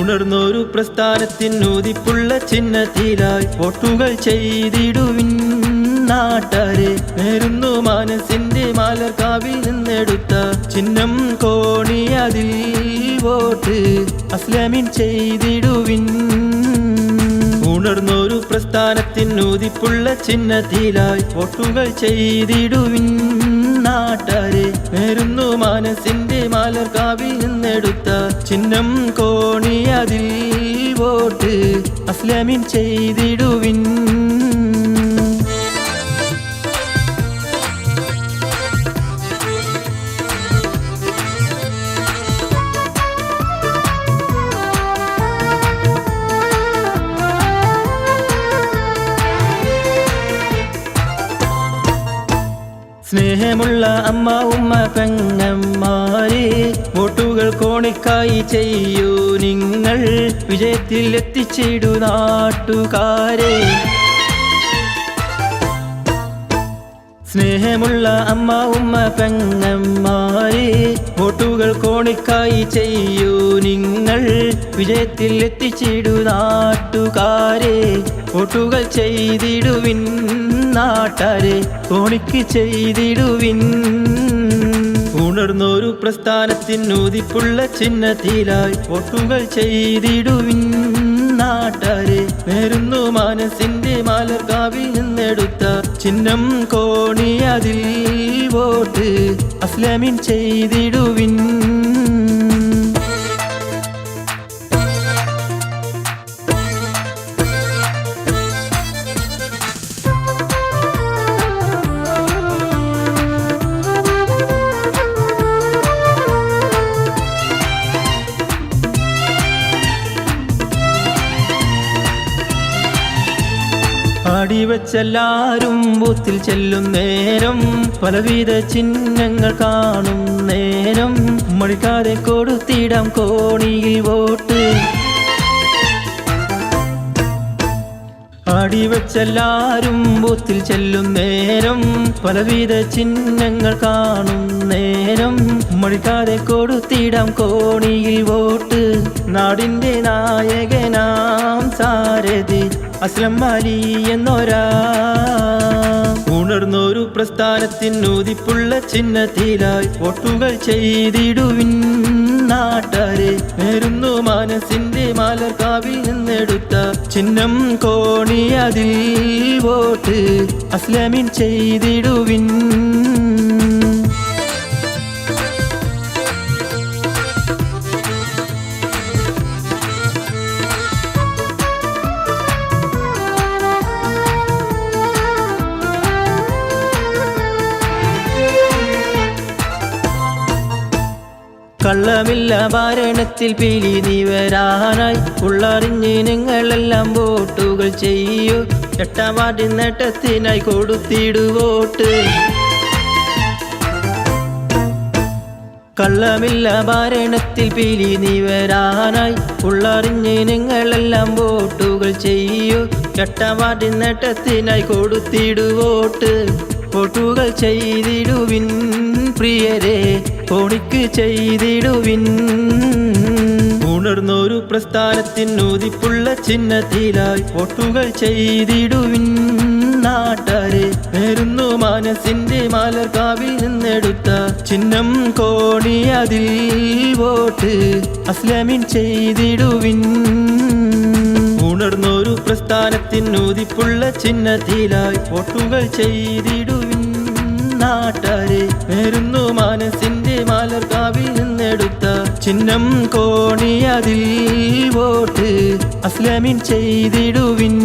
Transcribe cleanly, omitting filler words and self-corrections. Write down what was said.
ഉണർന്നൊരു പ്രസ്ഥാനത്തിനൂതിപ്പുള്ള ചിഹ്നത്തിലായി വോട്ടുകൾ ചെയ്തിടുവിൻ നാട്ടാരെ. നേരുന്നു മനസ്സിന്റെ മാലർക്കാവിൽ നിന്നെടുത്ത ചിഹ്നം കോണി, അതിൽ വോട്ട് അസ്ലാമിൻ ചെയ്തിടുവിൻ. ഉണർന്നൊരു പ്രസ്ഥാനത്തിനൂതിപ്പുള്ള ചിഹ്നത്തിലായി വോട്ടുകൾ ചെയ്തിടുവിൻ നാട്ടാരെ. നേരുന്നു മനസ്സിന്റെ മാലർക്കാവിൽ നിന്നെടുത്ത ചിഹ്നം കോണി, അതിൽ വോട്ട് അസ്ലാമിൻ ചെയ്തിടുവിൻ. സ്നേഹമുള്ള അമ്മ ഉമ്മ പെങ്ങന്മാരെ, വോട്ടുകൾ കോണിക്കായി ചെയ്യൂ നിങ്ങൾ, വിജയത്തിൽ എത്തിച്ചിടു നാട്ടുകാരെ. സ്നേഹമുള്ള അമ്മ ഉമ്മ പെങ്ങന്മാരെ, വോട്ടുകൾ കോണിക്കായി ചെയ്യൂ നിങ്ങൾ, വിജയത്തിൽ എത്തിച്ചിടു നാട്ടുകാരെ. വോട്ടുകൾ ചെയ്തിടുവിൻ നാട്ടാരെ, കോണിക്ക് ചെയ്തിടുവിൻ. ഉണർന്നൊരു പ്രസ്ഥാനത്തിനൂതിപ്പുള്ള ചിഹ്നത്തിലായി വോട്ടുകൾ ചെയ്തിടുവിൻ നാട്ടാരെ. നേരുന്നു മനസ്സിന്റെ മാലർക്കാവിൽ നിന്നെടുത്ത ചിഹ്നം കോണി, അതിൽ വോട്ട് അസ്ലാമിൻ ചെയ്തിടുവിൻ. ആടിവെച്ചെല്ലാരും ബൂത്തിൽ ചെല്ലും നേരം, പലവിധ ചിഹ്നങ്ങൾ കാണും നേരം, മടിക്കാതെ കൊടുത്തിടാം കോണിയിൽ വോട്ട്. ആടിവെച്ചെല്ലാരും ബൂത്തിൽ ചെല്ലും നേരം, പലവിധ ചിഹ്നങ്ങൾ കാണും നേരം, മടിക്കാതെ കൊടുത്തിടാം കോണിയിൽ വോട്ട്. നാടിന്റെ നായകനാം സാരഥി അസ്ലം അലി എന്നൊരാ. ഉണർന്നൊരു പ്രസ്ഥാനത്തിനൂതിപ്പുള്ള ചിഹ്നത്തിലായി വോട്ടുകൾ ചെയ്തിടുവിൻ നാട്ടാരെ. നേരുന്നു മനസ്സിന്റെ മാലർക്കാവിൽ നിന്നെടുത്ത ചിഹ്നം കോണി, അതിൽ വോട്ട് അസ്ലാമിൻ ചെയ്തിടുവിൻ. കള്ളമില്ല ഭരണത്തിൽ പിലി നിവരാനായി ഉള്ളറിഞ്ഞ് നിങ്ങളെല്ലാം വോട്ടുകൾ ചെയ്യൂ. 8ാം വാർഡിൽ നേട്ടത്തിനായി കൊടുത്തിടു വോട്ട്. കള്ളമില്ല ഭരണത്തിൽ പിലി നിവരാനായി ഉള്ളറിഞ്ഞ് നിങ്ങളെല്ലാം വോട്ടുകൾ ചെയ്യൂ. 8ാം വാർഡിൽ നേട്ടത്തിനായി കൊടുത്തിടു വോട്ട്. വോട്ടുകൾ ചെയ്തിടുവിൻ പ്രിയരെ, കോണിക്ക് ചെയ്തിടുവിൻ. ഉണർന്നൊരു പ്രസ്ഥാനത്തിനൂതിപ്പുള്ള ചിഹ്നത്തിലായി വോട്ടുകൾ ചെയ്തിടുവിൻ നാട്ടാരെ. നേരുന്നു മനസ്സിന്റെ മാലർക്കാവിൽ നിന്നെടുത്ത ചിഹ്നം കോണി, അതിൽ വോട്ട് അസ്ലാമിൻ ചെയ്തിടുവിൻ. ഉണർന്നൊരു പ്രസ്ഥാനത്തിനൂതിപ്പുള്ള ചിഹ്നത്തിലായി വോട്ടുകൾ ചെയ്തിടുവിൻ നാട്ടാരെ. നേരുന്നു മനസ്സിന്റെ മാലർക്കാവിൽ നിന്നെടുത്ത ചിഹ്നം കോണി, അതിൽ വോട്ട് അസ്ലാമിൻ ചെയ്തിടുവിൻ.